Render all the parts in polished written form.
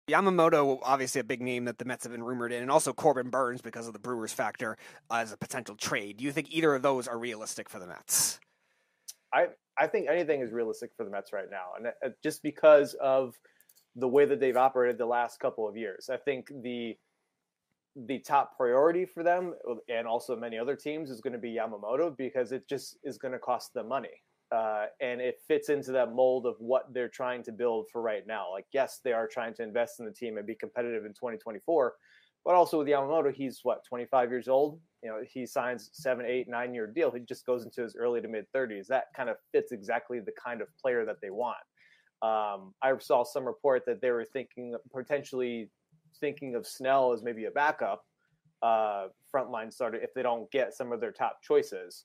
Yamamoto, obviously a big name that the Mets have been rumored in, and also Corbin Burnes because of the Brewers factor as a potential trade. Do you think either of those are realistic for the Mets? I think anything is realistic for the Mets right now, and just because of the way that they've operated the last couple of years. I think the top priority for them and also many other teams is going to be Yamamoto because it just is going to cost them money. And it fits into that mold of what they're trying to build for right now. Like, yes, they are trying to invest in the team and be competitive in 2024, but also with Yamamoto, he's 25 years old. You know, he signs 7, 8, 9-year deal. He just goes into his early to mid 30s. That kind of fits exactly the kind of player that they want. I saw some report that they were potentially thinking of Snell as maybe a backup frontline starter if they don't get some of their top choices.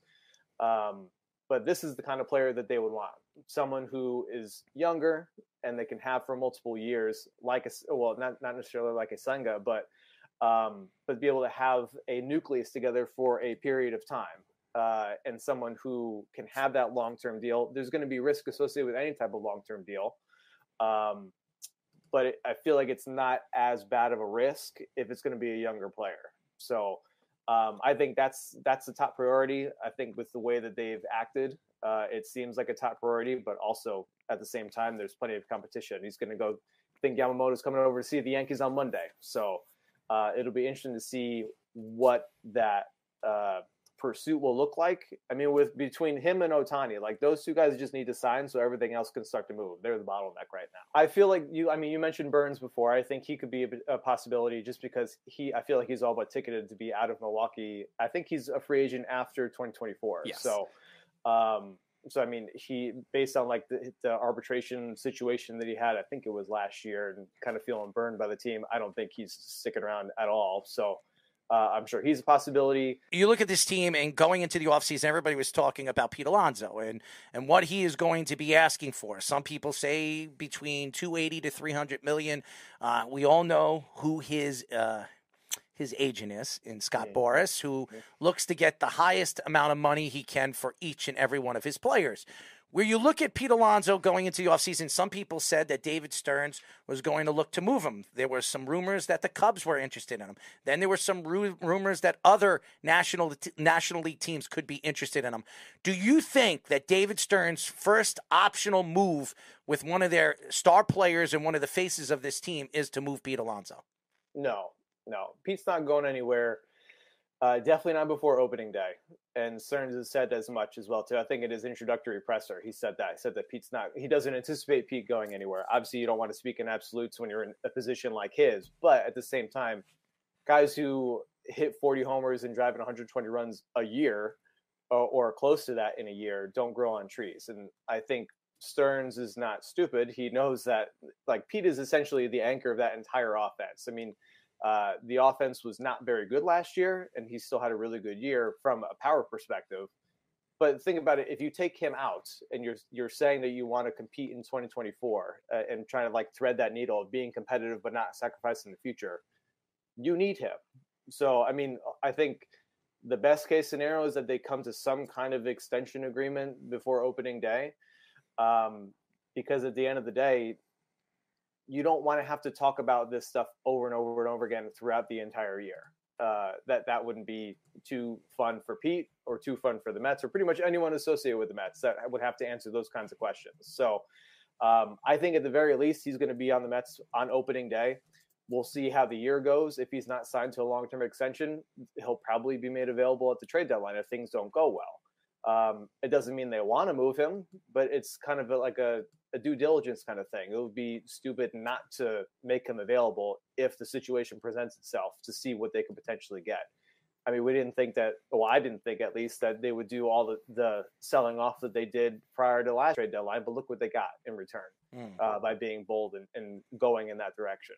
But this is the kind of player that they would want. Someone who is younger and they can have for multiple years, not necessarily like a Senga, but be able to have a nucleus together for a period of time. And someone who can have that long-term deal. There's going to be risk associated with any type of long-term deal. But I feel like it's not as bad of a risk if it's going to be a younger player. So I think that's the top priority. I think with the way that they've acted, it seems like a top priority, but also at the same time, there's plenty of competition. He's going to go. I think Yamamoto's coming over to see the Yankees on Monday. So it'll be interesting to see what that pursuit will look like. I mean, between him and Ohtani, like those two guys just need to sign so everything else can start to move. They're the bottleneck right now. I feel like you mentioned Burnes before. I think he could be a possibility just because I feel like he's all but ticketed to be out of Milwaukee. I think he's a free agent after 2024. Yes. So I mean, he, based on like the arbitration situation that he had, I think it was last year, and kind of feeling burned by the team, I don't think he's sticking around at all. So I'm sure he's a possibility. You look at this team, and going into the offseason, everybody was talking about Pete Alonso and what he is going to be asking for. Some people say between $280 to $300 million. We all know who his agent is in Scott Boras, who looks to get the highest amount of money he can for each and every one of his players. Where you look at Pete Alonso going into the offseason, some people said that David Stearns was going to look to move him. There were some rumors that the Cubs were interested in him. Then there were some rumors that other National League teams could be interested in him. Do you think that David Stearns' first optional move with one of their star players and one of the faces of this team is to move Pete Alonso? No. Pete's not going anywhere. Definitely not before opening day. And Stearns has said as much as well, too. I think in his introductory presser, he said that he doesn't anticipate Pete going anywhere. Obviously, you don't want to speak in absolutes when you're in a position like his. But at the same time, guys who hit 40 homers and driving 120 runs a year or close to that in a year don't grow on trees. And I think Stearns is not stupid. He knows that, like, Pete is essentially the anchor of that entire offense. I mean, the offense was not very good last year, and he still had a really good year from a power perspective. But think about it: if you take him out, and you're saying that you want to compete in 2024 and trying to like thread that needle of being competitive but not sacrificing the future, you need him. So, I mean, I think the best case scenario is that they come to some kind of extension agreement before opening day, because at the end of the day, you don't want to have to talk about this stuff over and over and over again throughout the entire year. That wouldn't be too fun for Pete or too fun for the Mets or pretty much anyone associated with the Mets that would have to answer those kinds of questions. So I think at the very least, he's going to be on the Mets on opening day. We'll see how the year goes. If he's not signed to a long-term extension, he'll probably be made available at the trade deadline if things don't go well. It doesn't mean they want to move him, but it's kind of like a due diligence kind of thing. It would be stupid not to make him available if the situation presents itself to see what they could potentially get. I mean, I didn't think at least that they would do all the selling off that they did prior to last trade deadline, but look what they got in return by being bold and going in that direction.